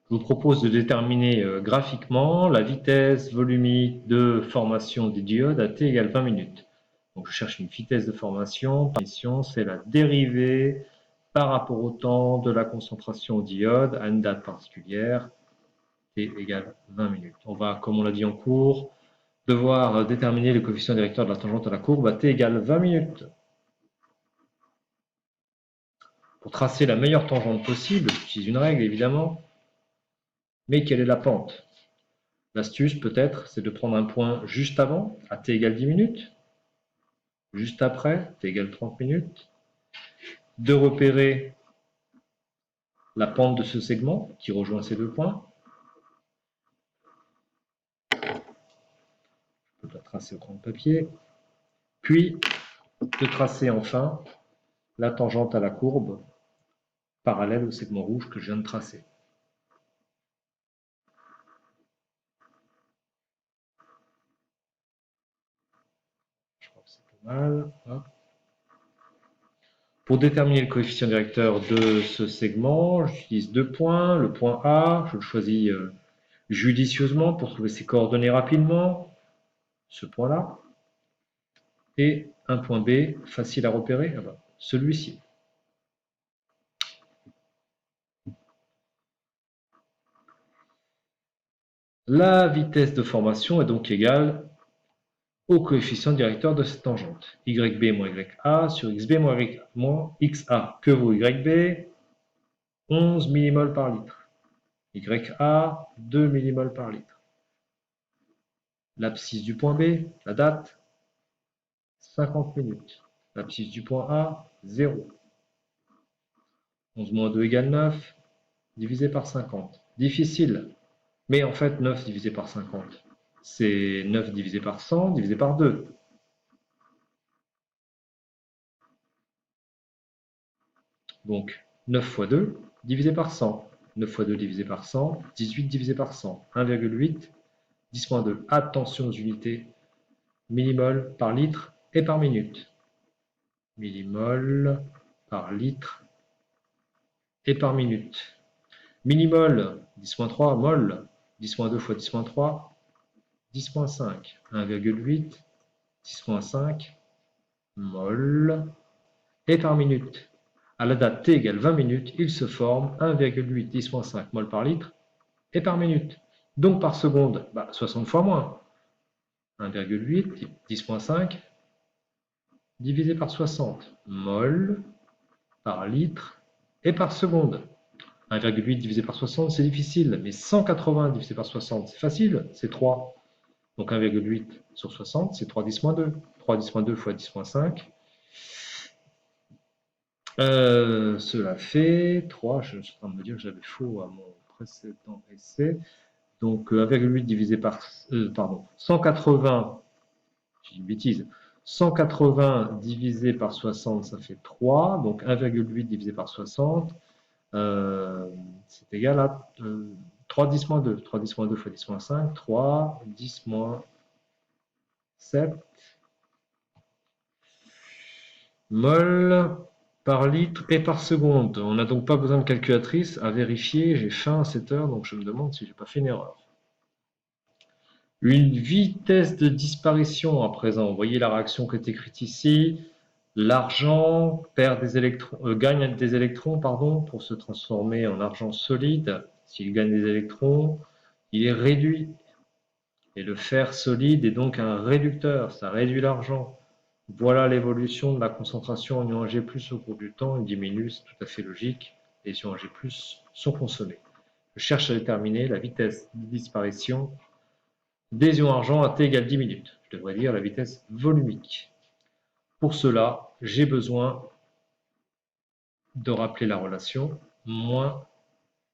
Je vous propose de déterminer graphiquement la vitesse volumique de formation des diodes à t égale 20 minutes. Donc je cherche une vitesse de formation. La mission, c'est la dérivée par rapport au temps de la concentration au diode à une date particulière, t égale 20 minutes. On va, comme on l'a dit en cours, devoir déterminer le coefficient directeur de la tangente à la courbe à t égale 20 minutes. Pour tracer la meilleure tangente possible, j'utilise une règle évidemment, mais quelle est la pente? L'astuce peut-être, c'est de prendre un point juste avant, à t égale 10 minutes, juste après, t égale 30 minutes, de repérer la pente de ce segment qui rejoint ces deux points. Je peux la tracer au crayon de papier. Puis, de tracer enfin la tangente à la courbe parallèle au segment rouge que je viens de tracer. Je crois que c'est pas mal. Hop. Pour déterminer le coefficient directeur de ce segment, j'utilise deux points. Le point A, je le choisis judicieusement pour trouver ses coordonnées rapidement, ce point-là. Et un point B, facile à repérer, celui-ci. La vitesse de formation est donc égale au coefficient directeur de cette tangente. YB moins YA sur XB moins YA moins XA. Que vaut YB? 11 millimoles par litre. YA, 2 millimoles par litre. L'abscisse du point B, la date, 50 minutes. L'abscisse du point A, 0. 11 moins 2 égale 9, divisé par 50. Difficile, mais en fait 9 divisé par 50, c'est 9 divisé par 100, divisé par 2. Donc 9 fois 2, divisé par 100. 9 fois 2 divisé par 100, 18 divisé par 100. 1,8, 10 moins 2. Attention aux unités, millimol par litre et par minute. Millimol par litre et par minute. Millimol, 10-3, mol, 10-2 fois 10-3, 10-5. 1,8, 10-5, mol, et par minute. À la date t égale 20 minutes, il se forme 1,8 10-5 mol par litre et par minute. Donc par seconde, 60 fois moins. 1,8 10-5 divisé par 60 mol par litre et par seconde. 1,8 divisé par 60, c'est difficile, mais 180 divisé par 60, c'est facile, c'est 3. Donc 1,8 sur 60, c'est 3 10 2. 3 10 2 fois 10 5. Cela fait 3, je suis en train de me dire que j'avais faux à mon précédent essai. Donc 1,8 divisé par, 180, j'ai une bêtise, 180 divisé par 60, ça fait 3, donc 1,8 divisé par 60, c'est égal à 3 10 moins 2, 3 10 moins 2 fois 10 moins 5, 3 10 moins 7 mol par litre et par seconde. On n'a donc pas besoin de calculatrice à vérifier. J'ai faim à cette heure, donc je me demande si j'ai pas fait une erreur. Une vitesse de disparition à présent. Vous voyez la réaction qui est écrite ici. L'argent perd des électrons, gagne des électrons pour se transformer en argent solide. S'il gagne des électrons, il est réduit. Et le fer solide est donc un réducteur, ça réduit l'argent. Voilà l'évolution de la concentration en ion Ag+ au cours du temps. Il diminue, c'est tout à fait logique. Les ions Ag+ sont consommés. Je cherche à déterminer la vitesse de disparition des ions argent à t égale 10 minutes. Je devrais dire la vitesse volumique. Pour cela, j'ai besoin de rappeler la relation moins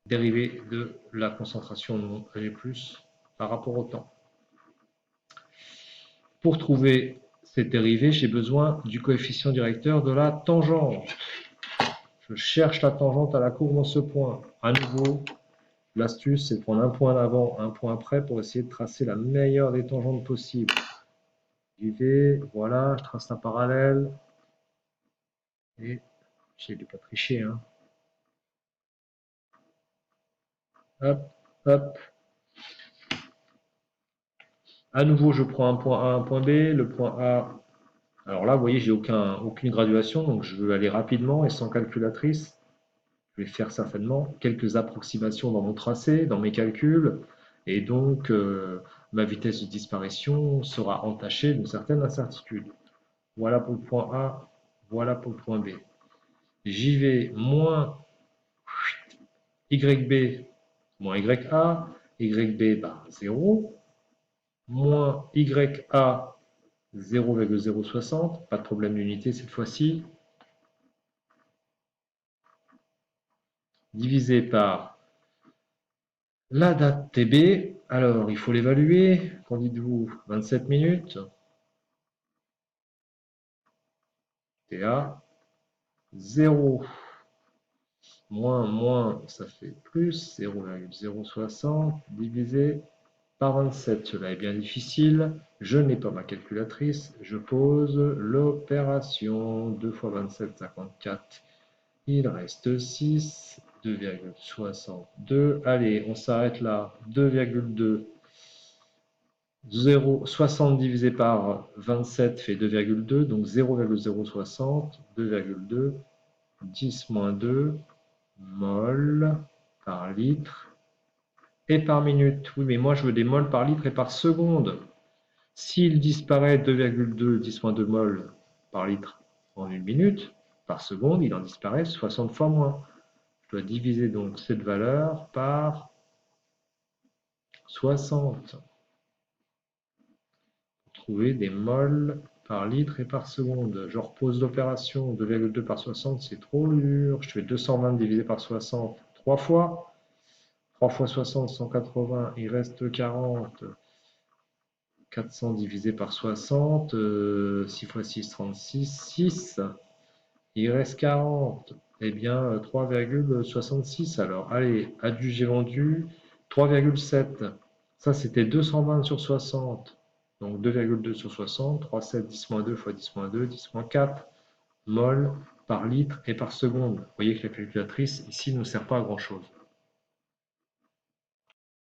dérivée de la concentration en ion Ag+ par rapport au temps. Pour trouver cette dérivée, j'ai besoin du coefficient directeur de la tangente. Je cherche la tangente à la courbe dans ce point. À nouveau, l'astuce, c'est de prendre un point avant, un point après pour essayer de tracer la meilleure des tangentes possibles. J'y vais, voilà, je trace un parallèle. Et j'essaie de ne pas tricher. hop, hop. À nouveau, je prends un point A, un point B. Le point A, alors là, vous voyez, j'ai aucune graduation, donc je veux aller rapidement et sans calculatrice. Je vais faire certainement quelques approximations dans mon tracé, dans mes calculs, et donc ma vitesse de disparition sera entachée d'une certaine incertitude. Voilà pour le point A, voilà pour le point B. J'y vais moins YB moins YA, YB, bah, 0, moins YA, 0,060, pas de problème d'unité cette fois-ci, divisé par la date TB. Alors, il faut l'évaluer. Qu'en dites-vous? 27 minutes. TA, 0, moins, ça fait plus, 0,060, divisé par 27. Cela est bien difficile. Je n'ai pas ma calculatrice. Je pose l'opération. 2 fois 27, 54. Il reste 6. 2,62. Allez, on s'arrête là. 2,2. 60 divisé par 27 fait 2,2. Donc 0,060. 2,2. 10 moins 2. Mol par litre. Et par minute. Oui, mais moi je veux des moles par litre et par seconde. S'il disparaît 2,2 10-2 mol par litre en une minute, par seconde, il en disparaît 60 fois moins. Je dois diviser donc cette valeur par 60 pour trouver des mols par litre et par seconde. Je repose l'opération. 2,2 par 60, c'est trop dur. Je fais 220 divisé par 60 3 fois. 3 fois 60, 180, il reste 40. 400 divisé par 60, 6 fois 6, 36, 6. Il reste 40. Eh bien, 3,66 alors. Allez, addu, j'ai vendu 3,7. Ça, c'était 220 sur 60. Donc 2,2 sur 60. 3,7, 10 moins 2 fois 10 moins 2, 10 moins 4 mol par litre et par seconde. Vous voyez que la calculatrice ici ne sert pas à grand chose.